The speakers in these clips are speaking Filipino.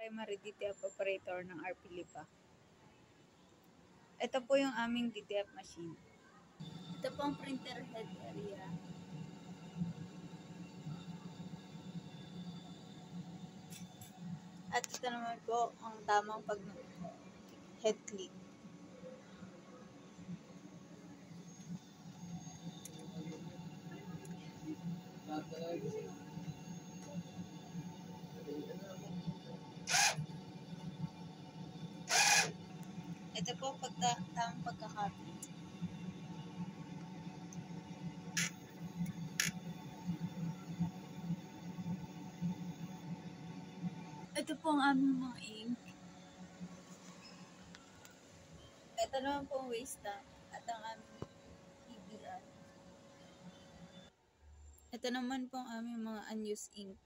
primary DTF operator ng RP Lipa. Ito po yung aming DTF machine. Ito po ang printer head area. At ito naman po ang tamang head click. Ito po tamang pagkakapit. Ito po ang aming mga ink. Ito naman po ang waste tank at ang aming EBR. Ito naman po ang aming mga unused ink.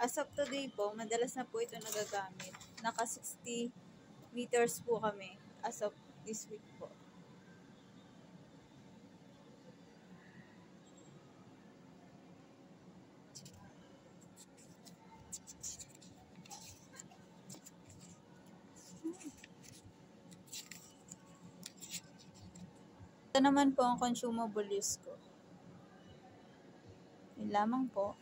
As of today po, madalas na po ito nagagamit. Naka 60 meters po kami as of this week po. Ito naman po ang consumable use ko. Yun lamang po.